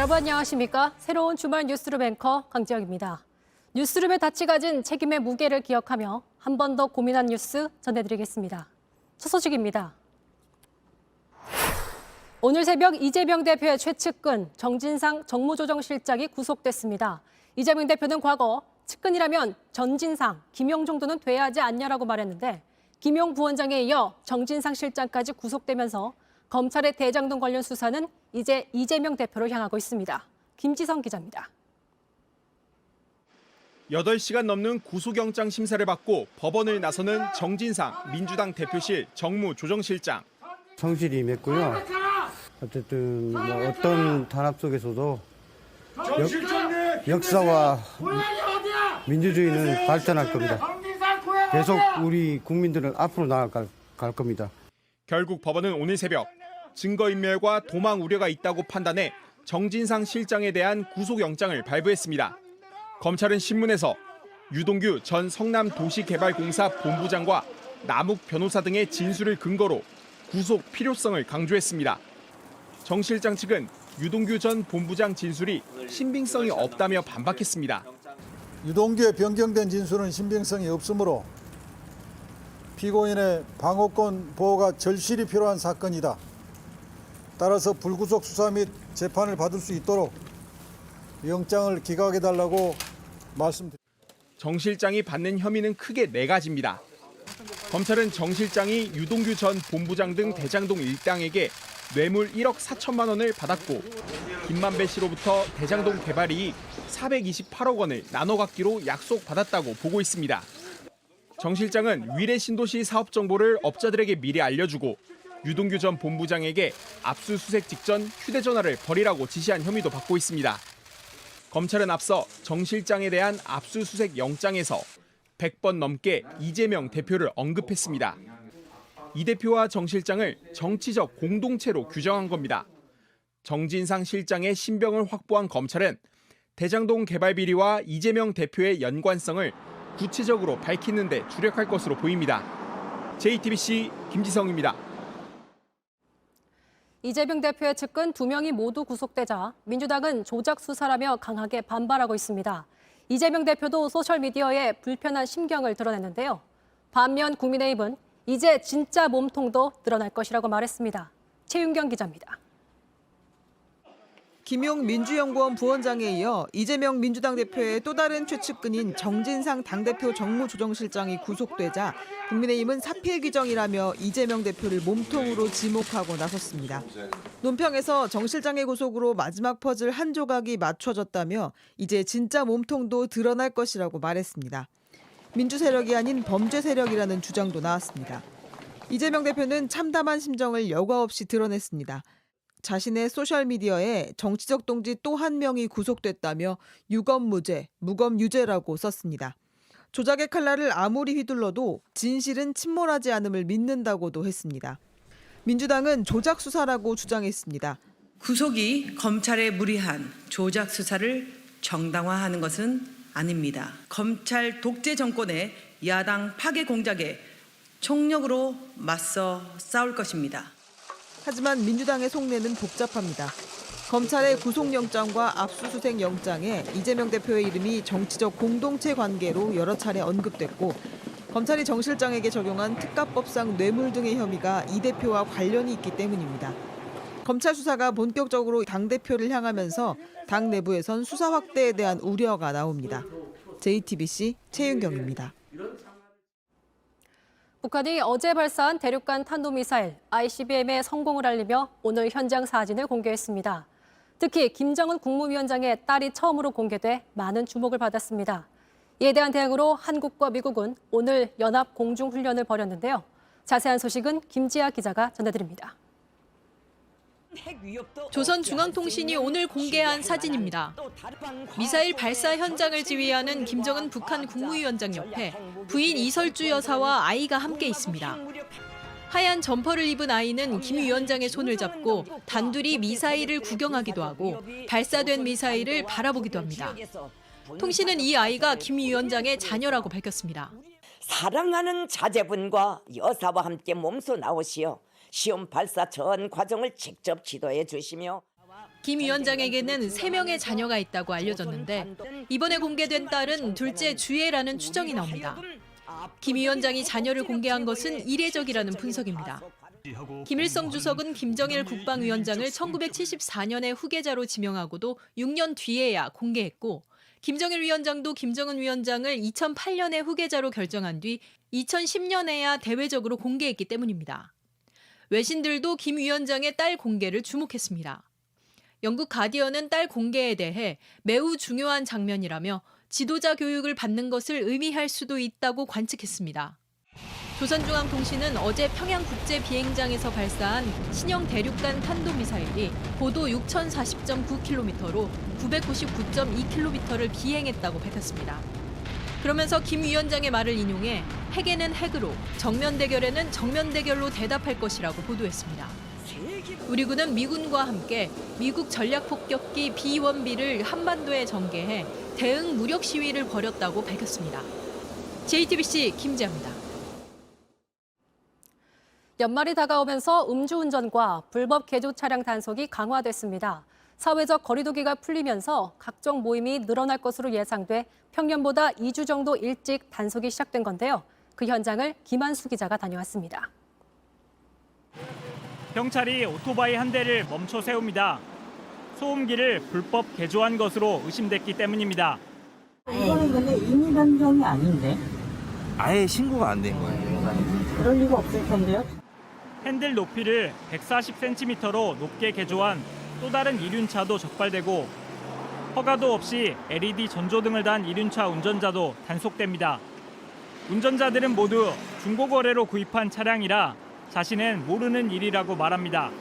여러분 안녕하십니까? 새로운 주말 뉴스룸 앵커 강지영입니다. 뉴스룸에 닻이 가진 책임의 무게를 기억하며 한 번 더 고민한 뉴스 전해드리겠습니다. 첫 소식입니다. 오늘 새벽 이재명 대표의 최측근 정진상 정무조정실장이 구속됐습니다. 이재명 대표는 과거 측근이라면 전진상, 김용 정도는 돼야 하지 않냐라고 말했는데 김용 부원장에 이어 정진상 실장까지 구속되면서 검찰의 대장동 관련 수사는 이제 이재명 대표를 향하고 있습니다. 김지성 기자입니다. 8시간 넘는 구속영장 심사를 받고 법원을 나서는 정진상 민주당 대표실 정무조정실장. 성실히 임했고요. 어쨌든 어떤 단합 속에서도 역사와 민주주의는 발전할 겁니다. 계속 우리 국민들은 앞으로 나아갈 겁니다. 결국 법원은 오늘 새벽 증거인멸과 도망 우려가 있다고 판단해 정진상 실장에 대한 구속영장을 발부했습니다. 검찰은 신문에서 유동규 전 성남도시개발공사 본부장과 남욱 변호사 등의 진술을 근거로 구속 필요성을 강조했습니다. 정 실장 측은 유동규 전 본부장 진술이 신빙성이 없다며 반박했습니다. 유동규의 변경된 진술은 신빙성이 없으므로 피고인의 방어권 보호가 절실히 필요한 사건이다. 따라서 불구속 수사 및 재판을 받을 수 있도록 영장을 기각해달라고 말씀드립니다. 정 실장이 받는 혐의는 크게 4가지입니다. 검찰은 정 실장이 유동규 전 본부장 등 대장동 일당에게 뇌물 1억 4천만 원을 받았고 김만배 씨로부터 대장동 개발 이익 428억 원을 나눠 갖기로 약속받았다고 보고 있습니다. 정 실장은 위례 신도시 사업 정보를 업자들에게 미리 알려주고 유동규 전 본부장에게 압수수색 직전 휴대전화를 버리라고 지시한 혐의도 받고 있습니다. 검찰은 앞서 정 실장에 대한 압수수색 영장에서 100번 넘게 이재명 대표를 언급했습니다. 이 대표와 정 실장을 정치적 공동체로 규정한 겁니다. 정진상 실장의 신병을 확보한 검찰은 대장동 개발 비리와 이재명 대표의 연관성을 구체적으로 밝히는 데 주력할 것으로 보입니다. JTBC 김지성입니다. 이재명 대표의 측근 2명이 모두 구속되자 민주당은 조작 수사라며 강하게 반발하고 있습니다. 이재명 대표도 소셜미디어에 불편한 심경을 드러냈는데요. 반면 국민의힘은 이제 진짜 몸통도 드러날 것이라고 말했습니다. 최윤경 기자입니다. 김용 민주연구원 부원장에 이어 이재명 민주당 대표의 또 다른 최측근인 정진상 당대표 정무조정실장이 구속되자 국민의힘은 사필 규정이라며 이재명 대표를 몸통으로 지목하고 나섰습니다. 논평에서 정 실장의 구속으로 마지막 퍼즐 한 조각이 맞춰졌다며 이제 진짜 몸통도 드러날 것이라고 말했습니다. 민주 세력이 아닌 범죄 세력이라는 주장도 나왔습니다. 이재명 대표는 참담한 심정을 여과 없이 드러냈습니다. 자신의 소셜미디어에 정치적 동지 또 한 명이 구속됐다며 유검무죄, 무검유죄라고 썼습니다. 조작의 칼날을 아무리 휘둘러도 진실은 침몰하지 않음을 믿는다고도 했습니다. 민주당은 조작 수사라고 주장했습니다. 구속이 검찰의 무리한 조작 수사를 정당화하는 것은 아닙니다. 검찰 독재 정권의 야당 파괴 공작에 총력으로 맞서 싸울 것입니다. 하지만 민주당의 속내는 복잡합니다. 검찰의 구속영장과 압수수색 영장에 이재명 대표의 이름이 정치적 공동체 관계로 여러 차례 언급됐고 검찰이 정 실장에게 적용한 특가법상 뇌물 등의 혐의가 이 대표와 관련이 있기 때문입니다. 검찰 수사가 본격적으로 당대표를 향하면서 당 내부에선 수사 확대에 대한 우려가 나옵니다. JTBC 최윤경입니다. 북한이 어제 발사한 대륙간 탄도미사일 ICBM의 성공을 알리며 오늘 현장 사진을 공개했습니다. 특히 김정은 국무위원장의 딸이 처음으로 공개돼 많은 주목을 받았습니다. 이에 대한 대응으로 한국과 미국은 오늘 연합 공중훈련을 벌였는데요. 자세한 소식은 김지아 기자가 전해드립니다. 조선중앙통신이 오늘 공개한 사진입니다. 미사일 발사 현장을 지휘하는 김정은 북한 국무위원장 옆에 부인 이설주 여사와 아이가 함께 있습니다. 하얀 점퍼를 입은 아이는 김 위원장의 손을 잡고 단둘이 미사일을 구경하기도 하고 발사된 미사일을 바라보기도 합니다. 통신은 이 아이가 김 위원장의 자녀라고 밝혔습니다. 사랑하는 자제분과 여사와 함께 몸소 나오시어 시험 발사 전 과정을 직접 지도해 주시며 김 위원장에게는 3명의 자녀가 있다고 알려졌는데 이번에 공개된 딸은 둘째 주애라는 추정이 나옵니다. 김 위원장이 자녀를 공개한 것은 이례적이라는 분석입니다. 김일성 주석은 김정일 국방위원장을 1974년에 후계자로 지명하고도 6년 뒤에야 공개했고 김정일 위원장도 김정은 위원장을 2008년에 후계자로 결정한 뒤 2010년에야 대외적으로 공개했기 때문입니다. 외신들도 김 위원장의 딸 공개를 주목했습니다. 영국 가디언은 딸 공개에 대해 매우 중요한 장면이라며 지도자 교육을 받는 것을 의미할 수도 있다고 관측했습니다. 조선중앙통신은 어제 평양국제비행장에서 발사한 신형 대륙간 탄도미사일이 고도 6040.9km로 999.2km를 비행했다고 밝혔습니다. 그러면서 김 위원장의 말을 인용해 핵에는 핵으로, 정면 대결에는 정면 대결로 대답할 것이라고 보도했습니다. 우리 군은 미군과 함께 미국 전략폭격기 B-1B를 한반도에 전개해 대응 무력 시위를 벌였다고 밝혔습니다. JTBC 김지아입니다. 연말이 다가오면서 음주운전과 불법 개조 차량 단속이 강화됐습니다. 사회적 거리두기가 풀리면서 각종 모임이 늘어날 것으로 예상돼 평년보다 2주 정도 일찍 단속이 시작된 건데요. 그 현장을 김한수 기자가 다녀왔습니다. 경찰이 오토바이 한 대를 멈춰 세웁니다. 소음기를 불법 개조한 것으로 의심됐기 때문입니다. 이거는 근데 임의 변경이 아닌데? 아예 신고가 안 된 거예요. 그럴 리가 없을 텐데요. 핸들 높이를 140cm로 높게 개조한 또 다른 이륜차도 적발되고 허가도 없이 LED 전조등을 단 이륜차 운전자도 단속됩니다. 운전자들은 모두 중고거래로 구입한 차량이라 자신은 모르는 일이라고 말합니다.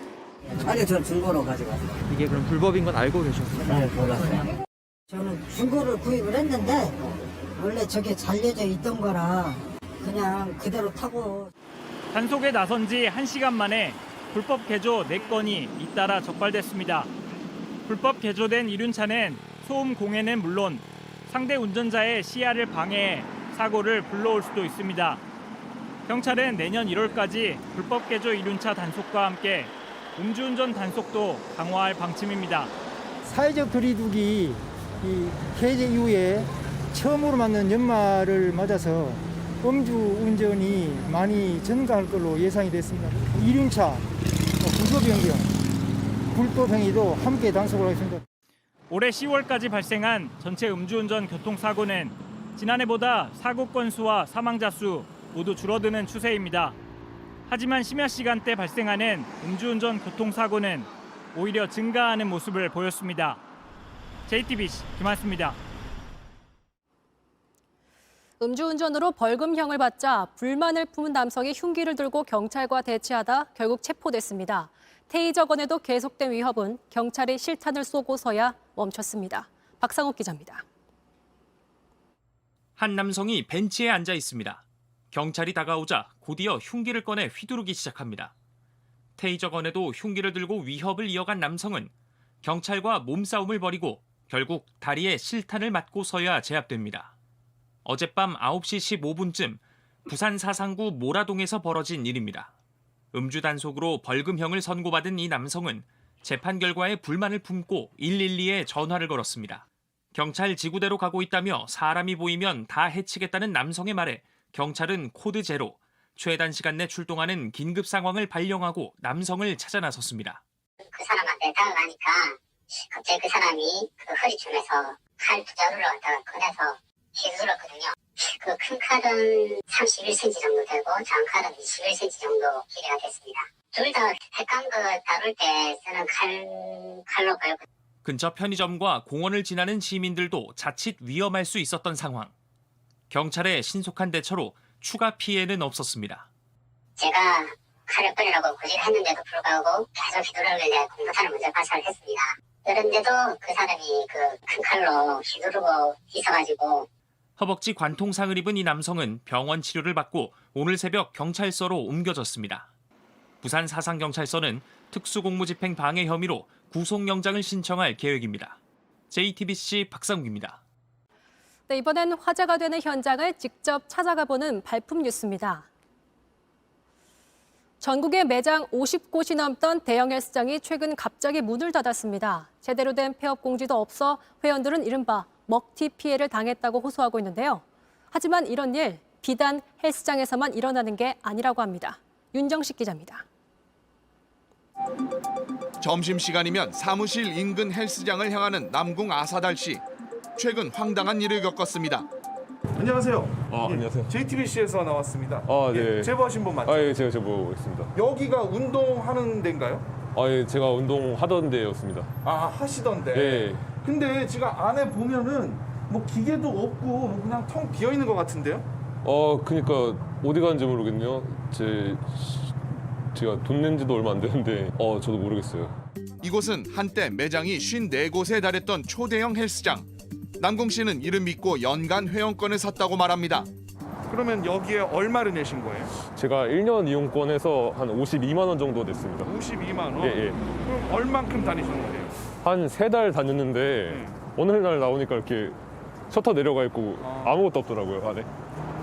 아니, 저 중고로 가져갔어요. 이게 그럼 불법인 건 알고 계셨어요? 네, 몰랐어요. 저는 중고를 구입을 했는데 원래 저게 잘려져 있던 거라 그냥 그대로 타고. 단속에 나선 지 1시간 만에 불법 개조 4건이 잇따라 적발됐습니다. 불법 개조된 이륜차는 소음 공해는 물론 상대 운전자의 시야를 방해해 사고를 불러올 수도 있습니다. 경찰은 내년 1월까지 불법 개조 이륜차 단속과 함께 음주운전 단속도 강화할 방침입니다. 사회적 거리두기 해제 이후에 처음으로 맞는 연말을 맞아서 음주운전이 많이 증가할 걸로 예상이 됐습니다. 이륜차, 구조 변경, 불법 행위도 함께 단속을 하겠습니다. 올해 10월까지 발생한 전체 음주운전 교통사고는 지난해보다 사고 건수와 사망자 수 모두 줄어드는 추세입니다. 하지만 심야 시간대 발생하는 음주운전 교통사고는 오히려 증가하는 모습을 보였습니다. JTBC 김한수입니다. 음주운전으로 벌금형을 받자 불만을 품은 남성이 흉기를 들고 경찰과 대치하다 결국 체포됐습니다. 테이저건에도 계속된 위협은 경찰이 실탄을 쏘고서야 멈췄습니다. 박상욱 기자입니다. 한 남성이 벤치에 앉아 있습니다. 경찰이 다가오자 곧이어 흉기를 꺼내 휘두르기 시작합니다. 테이저건에도 흉기를 들고 위협을 이어간 남성은 경찰과 몸싸움을 벌이고 결국 다리에 실탄을 맞고서야 제압됩니다. 어젯밤 9시 15분쯤 부산 사상구 모라동에서 벌어진 일입니다. 음주 단속으로 벌금형을 선고받은 이 남성은 재판 결과에 불만을 품고 112에 전화를 걸었습니다. 경찰 지구대로 가고 있다며 사람이 보이면 다 해치겠다는 남성의 말에 경찰은 코드 제로, 최단 시간 내 출동하는 긴급 상황을 발령하고 남성을 찾아 나섰습니다. 그 사람한테 다가가니까 갑자기 그 사람이 그 허리춤에서 칼 두 자루를 갖다가 꺼내서 휘둘렀거든요. 그 큰 칼은 31cm 정도 되고 작은 칼은 21cm 정도 길이가 됐습니다. 둘 다 택한 거 다룰 때 쓰는 칼로 걸고. 근처 편의점과 공원을 지나는 시민들도 자칫 위험할 수 있었던 상황. 경찰의 신속한 대처로 추가 피해는 없었습니다. 제가 칼을 꺼내라고 고지했는데도 불구하고 계속 휘두르길래 공포탄을 먼저 발사를 했습니다. 그런데도 그 사람이 그 큰 칼로 휘두르고 있어가지고. 허벅지 관통상을 입은 이 남성은 병원 치료를 받고 오늘 새벽 경찰서로 옮겨졌습니다. 부산 사상경찰서는 특수공무집행 방해 혐의로 구속영장을 신청할 계획입니다. JTBC 박상욱입니다. 네, 이번엔 화제가 되는 현장을 직접 찾아가 보는 발품 뉴스입니다. 전국에 매장 50곳이 넘던 대형 헬스장이 최근 갑자기 문을 닫았습니다. 제대로 된 폐업 공지도 없어 회원들은 이른바 먹튀 피해를 당했다고 호소하고 있는데요. 하지만 이런 일 비단 헬스장에서만 일어나는 게 아니라고 합니다. 윤정식 기자입니다. 점심시간이면 사무실 인근 헬스장을 향하는 남궁 아사달 씨. 최근 황당한 일을 겪었습니다. 안녕하세요. 안녕하세요. JTBC에서 나왔습니다. 네. 제보하신 분 맞죠? 예, 제가 제보했습니다. 여기가 운동하는 데인가요? 예, 제가 운동하던 데였습니다. 아, 하시던데. 예. 근데 지금 안에 보면은 뭐 기계도 없고 뭐 그냥 텅 비어 있는 것 같은데요? 그러니까 어디 가는지 모르겠네요. 제가 돈 낸 지도 얼마 안 되는데 저도 모르겠어요. 이곳은 한때 매장이 54곳에 달했던 초대형 헬스장. 남궁 씨는 이를 믿고 연간 회원권을 샀다고 말합니다. 그러면 여기에 얼마를 내신 거예요? 제가 1년 이용권에서 한 52만 원 정도 냈습니다. 52만 원? 예. 그럼 얼만큼 다니셨는데요? 한 3달 다녔는데 어느 날 나오니까 이렇게 셔터 내려가 있고 아무것도 없더라고요, 안에.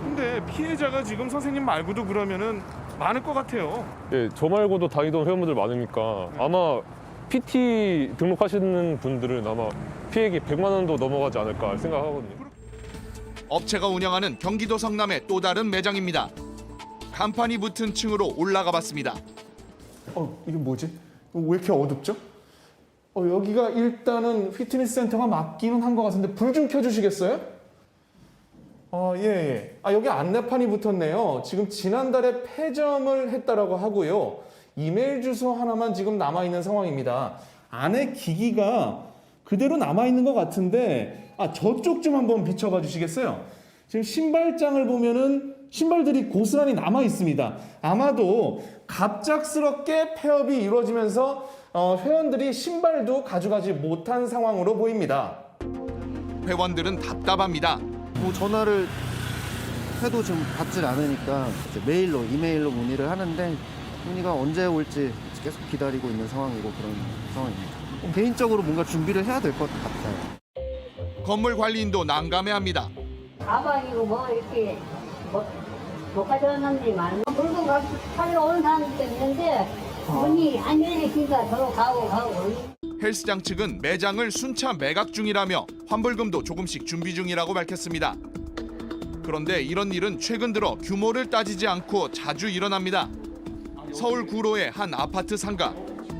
근데 피해자가 지금 선생님 말고도 그러면은 많을 것 같아요. 예, 저 말고도 다니던 회원분들 많으니까 아마 PT 등록하시는 분들은 아마 피해액이 100만 원도 넘어가지 않을까 생각하거든요. 업체가 운영하는 경기도 성남의 또 다른 매장입니다. 간판이 붙은 층으로 올라가 봤습니다. 이게 뭐지? 왜 이렇게 어둡죠? 여기가 일단은 피트니스 센터가 맞기는 한 것 같은데 불 좀 켜주시겠어요? 예. 여기 안내판이 붙었네요. 지금 지난달에 폐점을 했다라고 하고요. 이메일 주소 하나만 지금 남아있는 상황입니다. 안에 기기가 그대로 남아있는 것 같은데 저쪽 좀 한번 비춰봐 주시겠어요? 지금 신발장을 보면은 신발들이 고스란히 남아있습니다. 아마도 갑작스럽게 폐업이 이루어지면서 회원들이 신발도 가져가지 못한 상황으로 보입니다. 회원들은 답답합니다. 전화를 해도 지금 받질 않으니까 이제 메일로, 이메일로 문의를 하는데 문의가 언제 올지 계속 기다리고 있는 상황이고 그런 상황입니다. 개인적으로 뭔가 준비를 해야 될 것 같아요. 건물 관리인도 난감해합니다. 가방이고 뭐 이렇게 못 가져왔는지만 물건 팔러 오는 사람들도 있는데 문이 안 열리니까 저로 가고 헬스장 측은 매장을 순차 매각 중이라며 환불금도 조금씩 준비 중이라고 밝혔습니다. 그런데 이런 일은 최근 들어 규모를 따지지 않고 자주 일어납니다. 서울 구로의 한 아파트 상가.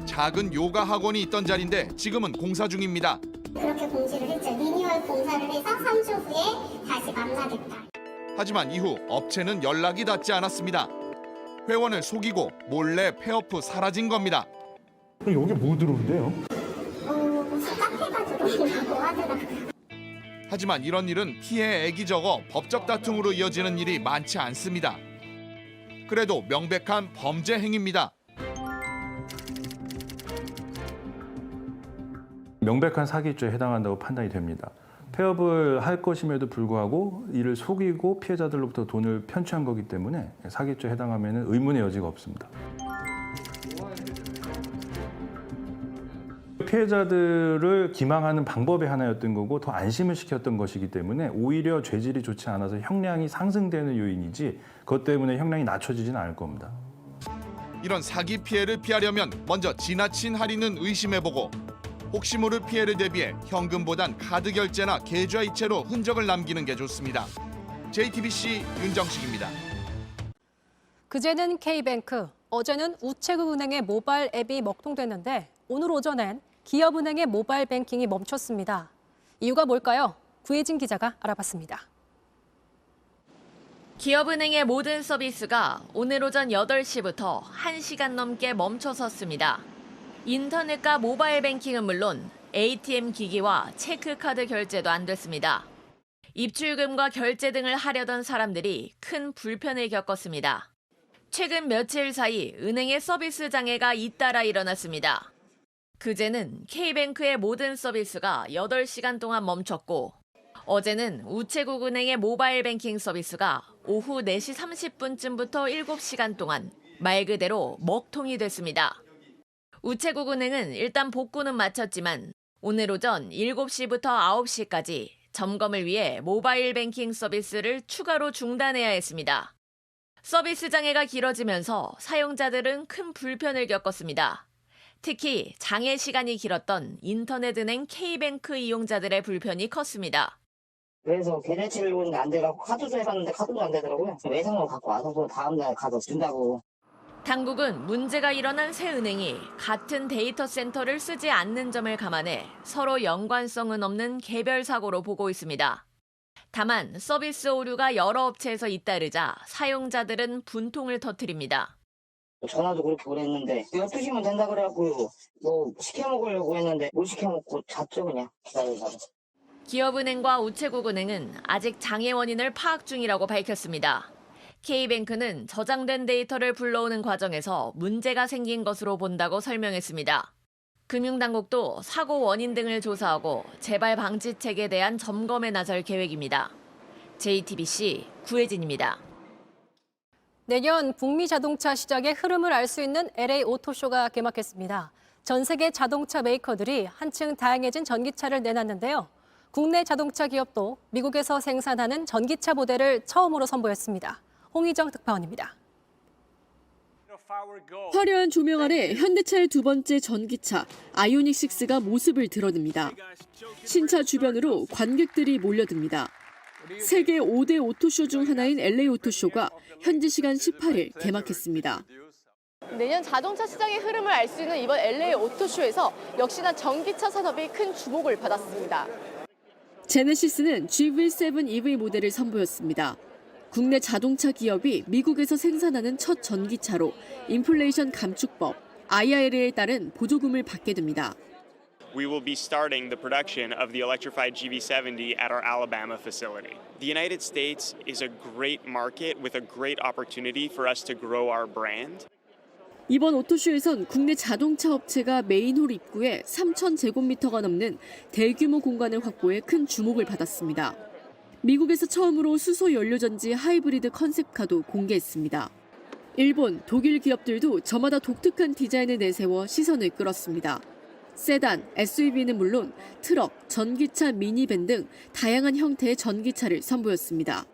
작은 요가 학원이 있던 자리인데 지금은 공사 중입니다. 그렇게 공지를 했죠. 리뉴얼 공사를 해서 3주 후에 다시 만나겠다. 하지만 이후 업체는 연락이 닿지 않았습니다. 회원을 속이고 몰래 폐업 후 사라진 겁니다. 여기 뭐 들어온대요? 무슨 카페가 들어온다고 하더라고요. 하지만 이런 일은 피해액이 적어 법적 다툼으로 이어지는 일이 많지 않습니다. 그래도 명백한 범죄 행위입니다. 명백한 사기죄에 해당한다고 판단이 됩니다. 폐업을 할 것임에도 불구하고 이를 속이고 피해자들로부터 돈을 편취한 거기 때문에 사기죄에 해당하면 의문의 여지가 없습니다. 피해자들을 기망하는 방법의 하나였던 거고 더 안심을 시켰던 것이기 때문에 오히려 죄질이 좋지 않아서 형량이 상승되는 요인이지 그것 때문에 형량이 낮춰지지는 않을 겁니다. 이런 사기 피해를 피하려면 먼저 지나친 할인은 의심해보고 혹시 모를 피해를 대비해 현금보단 카드 결제나 계좌 이체로 흔적을 남기는 게 좋습니다. JTBC 윤정식입니다. 그제는 K뱅크, 어제는 우체국은행의 모바일 앱이 먹통됐는데 오늘 오전엔 기업은행의 모바일 뱅킹이 멈췄습니다. 이유가 뭘까요? 구혜진 기자가 알아봤습니다. 기업은행의 모든 서비스가 오늘 오전 8시부터 1시간 넘게 멈춰섰습니다. 인터넷과 모바일 뱅킹은 물론 ATM 기기와 체크카드 결제도 안 됐습니다. 입출금과 결제 등을 하려던 사람들이 큰 불편을 겪었습니다. 최근 며칠 사이 은행의 서비스 장애가 잇따라 일어났습니다. 그제는 K뱅크의 모든 서비스가 8시간 동안 멈췄고 어제는 우체국은행의 모바일 뱅킹 서비스가 오후 4시 30분쯤부터 7시간 동안 말 그대로 먹통이 됐습니다. 우체국은행은 일단 복구는 마쳤지만 오늘 오전 7시부터 9시까지 점검을 위해 모바일 뱅킹 서비스를 추가로 중단해야 했습니다. 서비스 장애가 길어지면서 사용자들은 큰 불편을 겪었습니다. 특히 장애 시간이 길었던 인터넷은행 K뱅크 이용자들의 불편이 컸습니다. 그래서 계좌이체를 보는데 안 돼가지고 카드도 해봤는데 카드도 안 되더라고요. 외상으로 갖고 와서 또 다음날 가서 준다고. 당국은 문제가 일어난 새 은행이 같은 데이터 센터를 쓰지 않는 점을 감안해 서로 연관성은 없는 개별 사고로 보고 있습니다. 다만 서비스 오류가 여러 업체에서 잇따르자 사용자들은 분통을 터뜨립니다. 전화도 그렇게 오래 했는데 12시면 된다 그래갖고 뭐 시켜 먹으려고 했는데 못 시켜 먹고 잤죠 그냥 기다리다가. 기업은행과 우체국은행은 아직 장애 원인을 파악 중이라고 밝혔습니다. K뱅크는 저장된 데이터를 불러오는 과정에서 문제가 생긴 것으로 본다고 설명했습니다. 금융당국도 사고 원인 등을 조사하고 재발 방지책에 대한 점검에 나설 계획입니다. JTBC 구혜진입니다. 내년 북미 자동차 시장의 흐름을 알 수 있는 LA 오토쇼가 개막했습니다. 전 세계 자동차 메이커들이 한층 다양해진 전기차를 내놨는데요. 국내 자동차 기업도 미국에서 생산하는 전기차 모델을 처음으로 선보였습니다. 홍희정 특파원입니다. 화려한 조명 아래 현대차의 두 번째 전기차 아이오닉 6가 모습을 드러냅니다. 신차 주변으로 관객들이 몰려듭니다. 세계 5대 오토쇼 중 하나인 LA 오토쇼가 현지 시간 18일 개막했습니다. 내년 자동차 시장의 흐름을 알 수 있는 이번 LA 오토쇼에서 역시나 전기차 산업이 큰 주목을 받았습니다. 제네시스는 GV7 EV 모델을 선보였습니다. 국내 자동차 기업이 미국에서 생산하는 첫 전기차로 인플레이션 감축법, IRA에 따른 보조금을 받게 됩니다. We will be starting the production of the electrified GV70 at our Alabama facility. The United States is a great market with a great opportunity for us to grow our brand. 이번 오토쇼에선 국내 자동차 업체가 메인홀 입구에 3,000제곱미터가 넘는 대규모 공간을 확보해 큰 주목을 받았습니다. 미국에서 처음으로 수소 연료전지 하이브리드 컨셉카도 공개했습니다. 일본, 독일 기업들도 저마다 독특한 디자인을 내세워 시선을 끌었습니다. 세단, SUV는 물론 트럭, 전기차 미니밴 등 다양한 형태의 전기차를 선보였습니다.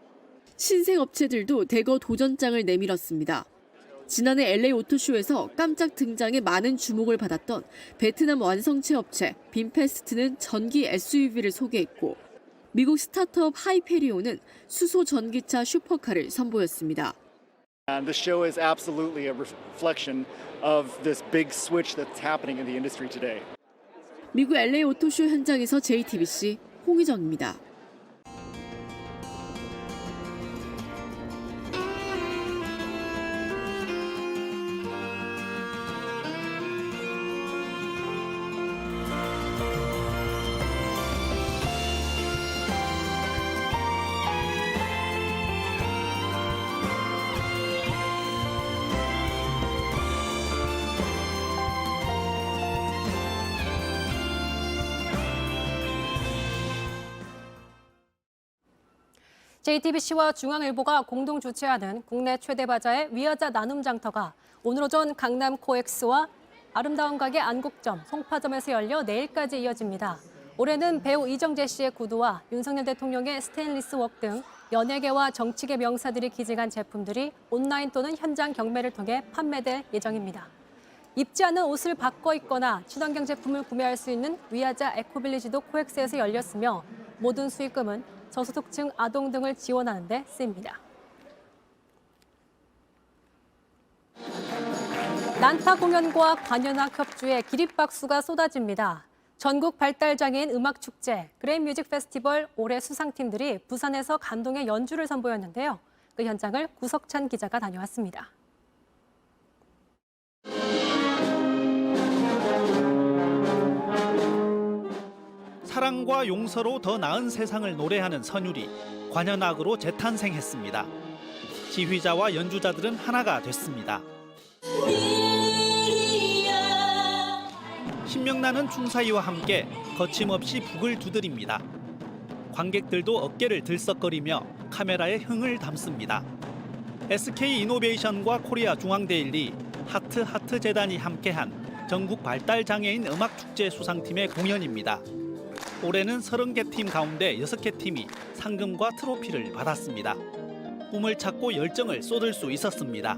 신생 업체들도 대거 도전장을 내밀었습니다. 지난해 LA 오토쇼에서 깜짝 등장에 많은 주목을 받았던 베트남 완성체 업체 빈페스트는 전기 SUV를 소개했고 미국 스타트업 하이페리온은 수소 전기차 슈퍼카를 선보였습니다. And the show is absolutely a reflection of this big switch that's happening in the industry today. 미국 LA 오토쇼 현장에서 JTBC 홍희정입니다. JTBC와 중앙일보가 공동 주최하는 국내 최대 바자회 위아자 나눔 장터가 오늘 오전 강남 코엑스와 아름다운 가게 안국점, 송파점에서 열려 내일까지 이어집니다. 올해는 배우 이정재 씨의 구두와 윤석열 대통령의 스테인리스 웍 등 연예계와 정치계 명사들이 기증한 제품들이 온라인 또는 현장 경매를 통해 판매될 예정입니다. 입지 않은 옷을 바꿔 입거나 친환경 제품을 구매할 수 있는 위아자 에코빌리지도 코엑스에서 열렸으며 모든 수익금은 저소득층 아동 등을 지원하는 데 쓰입니다. 난타 공연과 관현악 협주에 기립박수가 쏟아집니다. 전국 발달장애인 음악축제 그레인 뮤직 페스티벌 올해 수상팀들이 부산에서 감동의 연주를 선보였는데요. 그 현장을 구석찬 기자가 다녀왔습니다. 사랑과 용서로 더 나은 세상을 노래하는 선율이 관현악으로 재탄생했습니다. 지휘자와 연주자들은 하나가 됐습니다. 신명나는 춤사위와 함께 거침없이 북을 두드립니다. 관객들도 어깨를 들썩거리며 카메라에 흥을 담습니다. SK이노베이션과 코리아중앙데일리, 하트 재단이 함께한 전국 발달장애인 음악축제 수상팀의 공연입니다. 올해는 30개 팀 가운데 6개 팀이 상금과 트로피를 받았습니다. 꿈을 찾고 열정을 쏟을 수 있었습니다.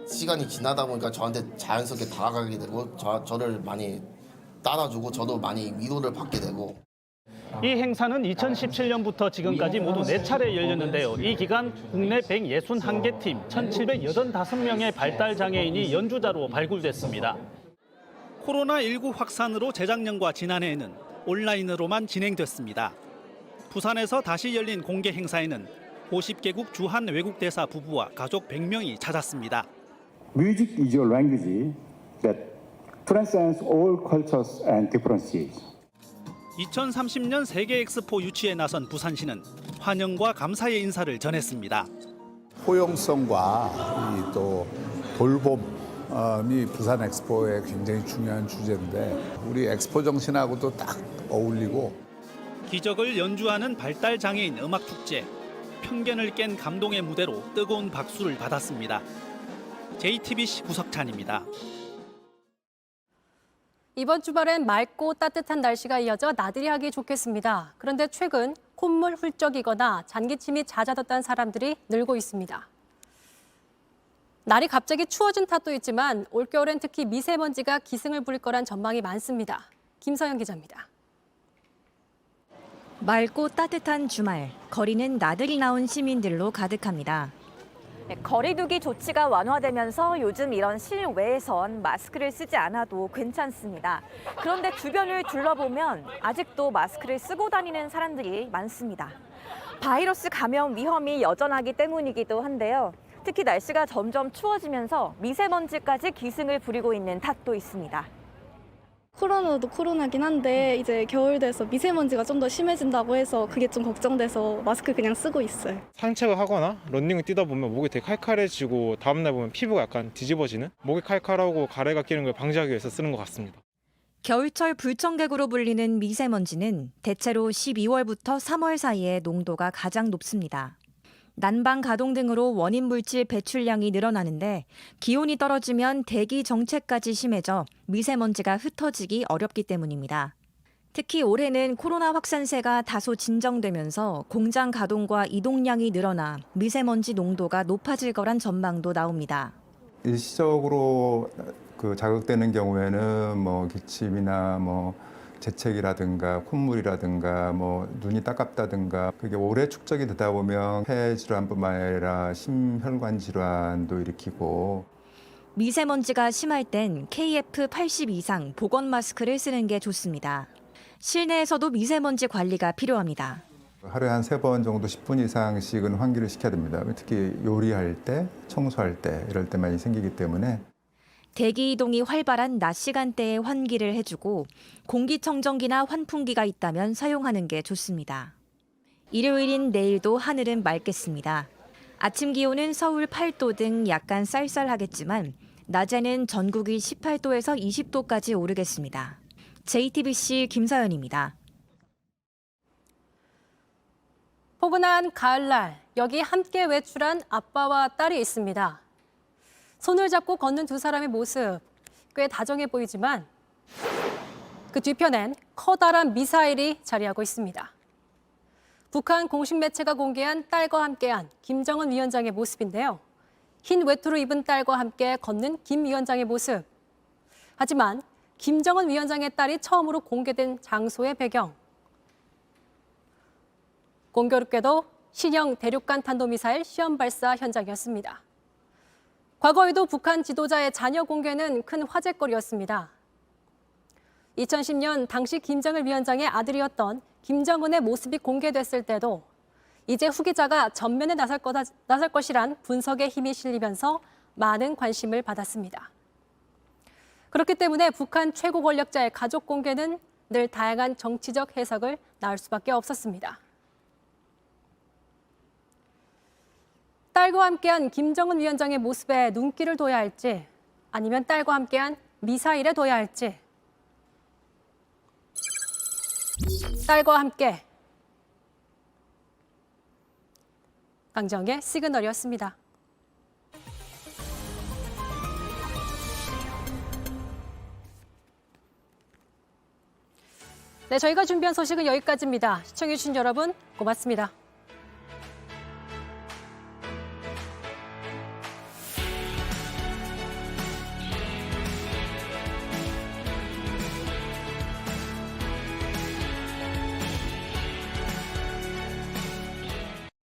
시간이 지나다 보니까 저한테 자연스럽게 다가가게 되고 저를 많이 따라주고 저도 많이 위로를 받게 되고. 이 행사는 2017년부터 지금까지 모두 4차례 열렸는데요. 이 기간 국내 161개 팀 1,785명의 발달장애인이 연주자로 발굴됐습니다. 코로나19 확산으로 재작년과 지난해에는 온라인으로만 진행됐습니다. 부산에서 다시 열린 공개 행사에는 50개국 주한 외국 대사 부부와 가족 100명이 찾았습니다. Music is a language that transcends all cultures and differences. 2030년 세계 엑스포 유치에 나선 부산시는 환영과 감사의 인사를 전했습니다. 포용성과 또 돌봄이 부산 엑스포의 굉장히 중요한 주제인데 우리 엑스포 정신하고도 딱 어울리고. 기적을 연주하는 발달장애인 음악축제. 편견을 깬 감동의 무대로 뜨거운 박수를 받았습니다. JTBC 구석찬입니다. 이번 주말엔 맑고 따뜻한 날씨가 이어져 나들이 하기 좋겠습니다. 그런데 최근 콧물 훌쩍이거나 잔기침이 잦아졌다는 사람들이 늘고 있습니다. 날이 갑자기 추워진 탓도 있지만 올겨울엔 특히 미세먼지가 기승을 부릴 거란 전망이 많습니다. 김서영 기자입니다. 맑고 따뜻한 주말, 거리는 나들이 나온 시민들로 가득합니다. 거리두기 조치가 완화되면서 요즘 이런 실외에선 마스크를 쓰지 않아도 괜찮습니다. 그런데 주변을 둘러보면 아직도 마스크를 쓰고 다니는 사람들이 많습니다. 바이러스 감염 위험이 여전하기 때문이기도 한데요. 특히 날씨가 점점 추워지면서 미세먼지까지 기승을 부리고 있는 탓도 있습니다. 코로나도 코로나긴 한데 이제 겨울 돼서 미세먼지가 좀 더 심해진다고 해서 그게 좀 걱정돼서 마스크 그냥 쓰고 있어요. 산책을 하거나 러닝을 뛰다 보면 목이 되게 칼칼해지고 다음날 보면 피부가 약간 뒤집어지는, 목이 칼칼하고 가래가 끼는 걸 방지하기 위해서 쓰는 것 같습니다. 겨울철 불청객으로 불리는 미세먼지는 대체로 12월부터 3월 사이에 농도가 가장 높습니다. 난방 가동 등으로 원인 물질 배출량이 늘어나는데 기온이 떨어지면 대기 정체까지 심해져 미세먼지가 흩어지기 어렵기 때문입니다. 특히 올해는 코로나 확산세가 다소 진정되면서 공장 가동과 이동량이 늘어나 미세먼지 농도가 높아질 거란 전망도 나옵니다. 일시적으로 자극되는 경우에는 기침이나 재채기라든가 콧물이라든가 눈이 따갑다든가 그게 오래 축적이 되다 보면 폐 질환뿐만 아니라 심혈관 질환도 일으키고. 미세먼지가 심할 땐 KF80 이상 보건 마스크를 쓰는 게 좋습니다. 실내에서도 미세먼지 관리가 필요합니다. 하루에 한 3번 정도 10분 이상씩은 환기를 시켜야 됩니다. 특히 요리할 때, 청소할 때 이럴 때 많이 생기기 때문에. 대기 이동이 활발한 낮 시간대에 환기를 해주고 공기청정기나 환풍기가 있다면 사용하는 게 좋습니다. 일요일인 내일도 하늘은 맑겠습니다. 아침 기온은 서울 8도 등 약간 쌀쌀하겠지만 낮에는 전국이 18도에서 20도까지 오르겠습니다. JTBC 김서연입니다. 포근한 가을날, 여기 함께 외출한 아빠와 딸이 있습니다. 손을 잡고 걷는 두 사람의 모습, 꽤 다정해 보이지만 그 뒤편엔 커다란 미사일이 자리하고 있습니다. 북한 공식 매체가 공개한 딸과 함께한 김정은 위원장의 모습인데요. 흰 외투를 입은 딸과 함께 걷는 김 위원장의 모습. 하지만 김정은 위원장의 딸이 처음으로 공개된 장소의 배경. 공교롭게도 신형 대륙간 탄도미사일 시험 발사 현장이었습니다. 과거에도 북한 지도자의 자녀 공개는 큰 화제거리였습니다. 2010년 당시 김정일 위원장의 아들이었던 김정은의 모습이 공개됐을 때도 이제 후계자가 전면에 나설 것이란 분석의 힘이 실리면서 많은 관심을 받았습니다. 그렇기 때문에 북한 최고 권력자의 가족 공개는 늘 다양한 정치적 해석을 낳을 수밖에 없었습니다. 딸과 함께한 김정은 위원장의 모습에 눈길을 둬야 할지 아니면 딸과 함께한 미사일에 둬야 할지. 딸과 함께. 강정의 시그널이었습니다. 네, 저희가 준비한 소식은 여기까지입니다. 시청해주신 여러분 고맙습니다.